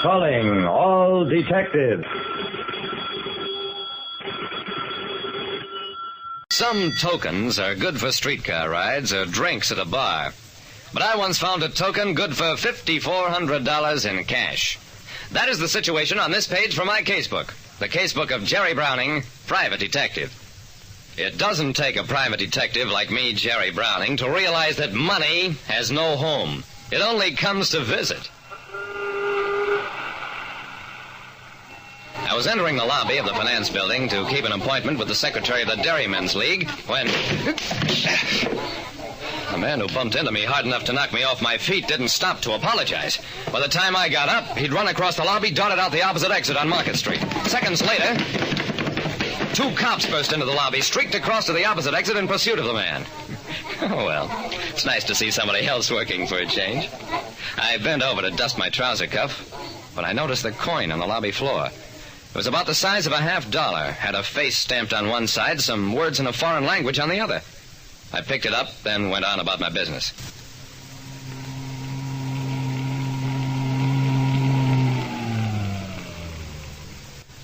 Calling all detectives. Some tokens are good for streetcar rides or drinks at a bar. But I once found a token good for $5,400 in cash. That is the situation on this page from my casebook. The casebook of Jerry Browning, private detective. It doesn't take a private detective like me, Jerry Browning, to realize that money has no home. It only comes to visit. I was entering the lobby of the finance building to keep an appointment with the secretary of the Dairymen's League when the man who bumped into me hard enough to knock me off my feet didn't stop to apologize. By the time I got up, he'd run across the lobby, darted out the opposite exit on Market Street. Seconds later, 2 cops burst into the lobby, streaked across to the opposite exit in pursuit of the man. Oh, well, it's nice to see somebody else working for a change. I bent over to dust my trouser cuff when I noticed the coin on the lobby floor. It was about the size of a $50, had a face stamped on one side, some words in a foreign language on the other. I picked it up, then went on about my business.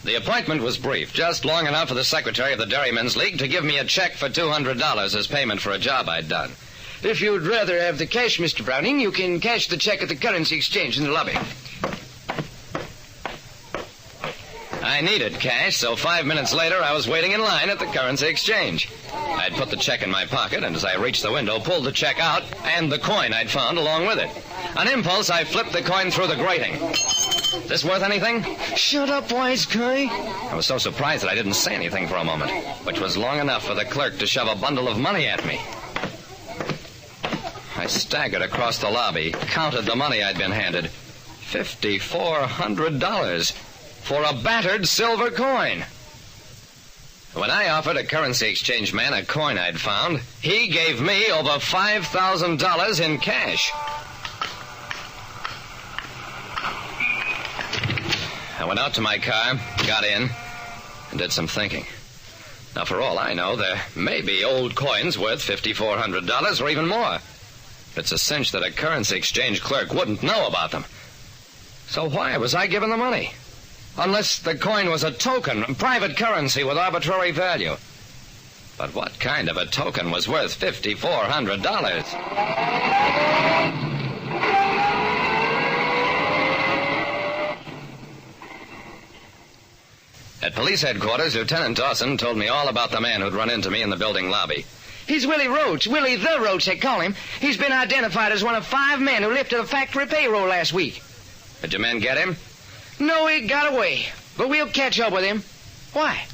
The appointment was brief, just long enough for the secretary of the Dairymen's League to give me a check for $200 as payment for a job I'd done. If you'd rather have the cash, Mr. Browning, you can cash the check at the currency exchange in the lobby. I needed cash, so 5 minutes later I was waiting in line at the currency exchange. I'd put the check in my pocket, and as I reached the window, pulled the check out and the coin I'd found along with it. On impulse, I flipped the coin through the grating. This worth anything? Shut up, wise guy. I was so surprised that I didn't say anything for a moment, which was long enough for the clerk to shove a bundle of money at me. I staggered across the lobby, counted the money I'd been handed. $5,400 for a battered silver coin. When I offered a currency exchange man a coin I'd found, he gave me over $5,000 in cash. I went out to my car, got in, and did some thinking. Now, for all I know, there may be old coins worth $5,400 or even more. It's a cinch that a currency exchange clerk wouldn't know about them. So why was I given the money? Unless the coin was a token, private currency with arbitrary value. But what kind of a token was worth $5,400? At police headquarters, Lieutenant Dawson told me all about the man who'd run into me in the building lobby. He's Willie Roach. Willie the Roach, they call him. He's been identified as one of 5 men who lifted a factory payroll last week. Did your men get him? No, he got away. But we'll catch up with him. Why?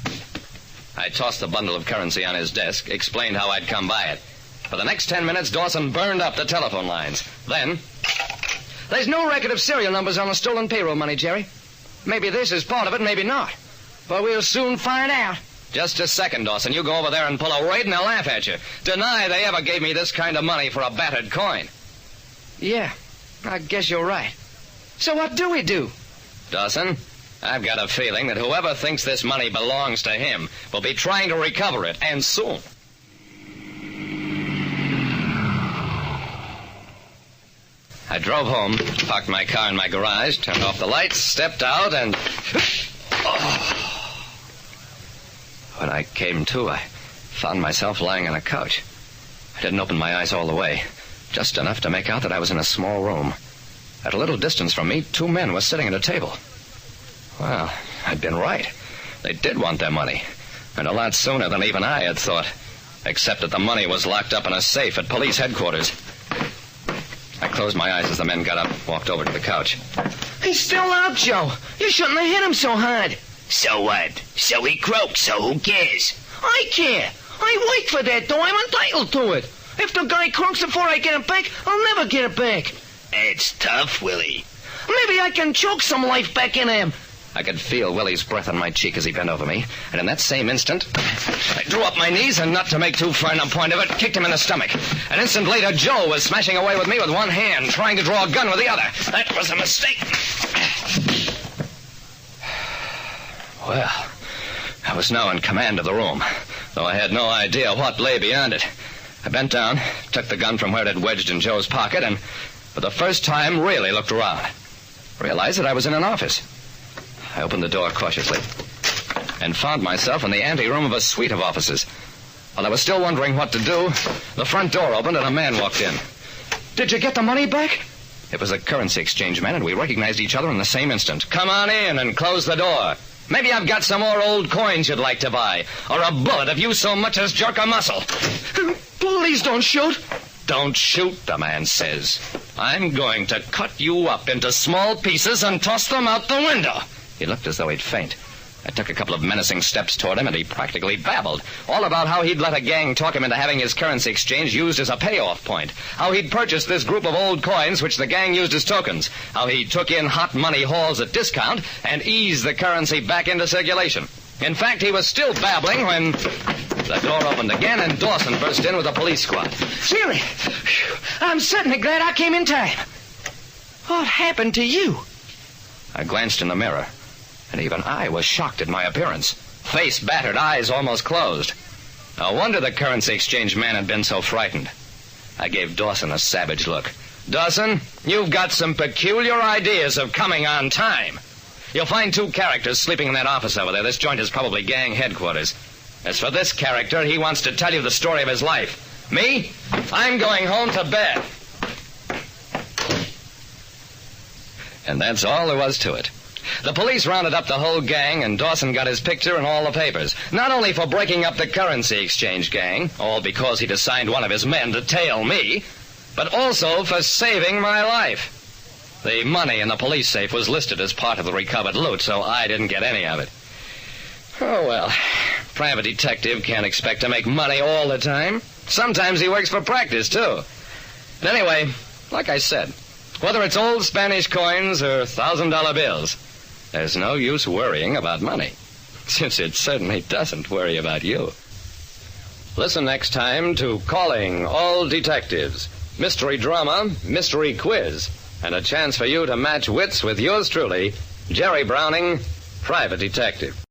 I tossed the bundle of currency on his desk, explained how I'd come by it. For the next 10 minutes, Dawson burned up the telephone lines. Then... There's no record of serial numbers on the stolen payroll money, Jerry. Maybe this is part of it, maybe not. But we'll soon find out. Just a second, Dawson. You go over there and pull a raid and they'll laugh at you. Deny they ever gave me this kind of money for a battered coin. Yeah, I guess you're right. So what do we do? Dawson, I've got a feeling that whoever thinks this money belongs to him will be trying to recover it, and soon. I drove home, parked my car in my garage, turned off the lights, stepped out, and... When I came to, I found myself lying on a couch. I didn't open my eyes all the way, just enough to make out that I was in a small room. At a little distance from me, 2 men were sitting at a table. Well, I'd been right. They did want their money, and a lot sooner than even I had thought, except that the money was locked up in a safe at police headquarters. I closed my eyes as the men got up, walked over to the couch. He's still out, Joe. You shouldn't have hit him so hard. So what? So he croaked, so who cares? I care. I worked for that, though. I'm entitled to it. If the guy croaks before I get it back, I'll never get it back. It's tough, Willie. Maybe I can choke some life back in him. I could feel Willie's breath on my cheek as he bent over me, and in that same instant, I drew up my knees and, not to make too fine a point of it, kicked him in the stomach. An instant later, Joe was smashing away with me with one hand, trying to draw a gun with the other. That was a mistake. Well, I was now in command of the room, though I had no idea what lay beyond it. I bent down, took the gun from where it had wedged in Joe's pocket, and for the first time really looked around. realized that I was in an office. I opened the door cautiously and found myself in the anteroom of a suite of offices. While I was still wondering what to do, the front door opened and a man walked in. Did you get the money back? It was a currency exchange man, and we recognized each other in the same instant. Come on in and close the door. Maybe I've got some more old coins you'd like to buy, or a bullet if you so much as jerk a muscle. Please don't shoot. Don't shoot, the man says. I'm going to cut you up into small pieces and toss them out the window. He looked as though he'd faint. I took a couple of menacing steps toward him, and he practically babbled. All about how he'd let a gang talk him into having his currency exchange used as a payoff point. How he'd purchased this group of old coins, which the gang used as tokens. How he took in hot money hauls at discount and eased the currency back into circulation. In fact, he was still babbling when the door opened again and Dawson burst in with a police squad. Jerry, I'm certainly glad I came in time. What happened to you? I glanced in the mirror, and even I was shocked at my appearance. Face battered, eyes almost closed. No wonder the currency exchange man had been so frightened. I gave Dawson a savage look. Dawson, you've got some peculiar ideas of coming on time. You'll find two characters sleeping in that office over there. This joint is probably gang headquarters. As for this character, he wants to tell you the story of his life. Me? I'm going home to bed. And that's all there was to it. The police rounded up the whole gang, and Dawson got his picture in all the papers. Not only for breaking up the currency exchange gang, all because he'd assigned one of his men to tail me, but also for saving my life. The money in the police safe was listed as part of the recovered loot, so I didn't get any of it. Oh, well, private detective can't expect to make money all the time. Sometimes he works for practice, too. But anyway, like I said, whether it's old Spanish coins or $1,000 bills, there's no use worrying about money, since it certainly doesn't worry about you. Listen next time to Calling All Detectives, mystery drama, mystery quiz, and a chance for you to match wits with yours truly, Jerry Browning, private detective.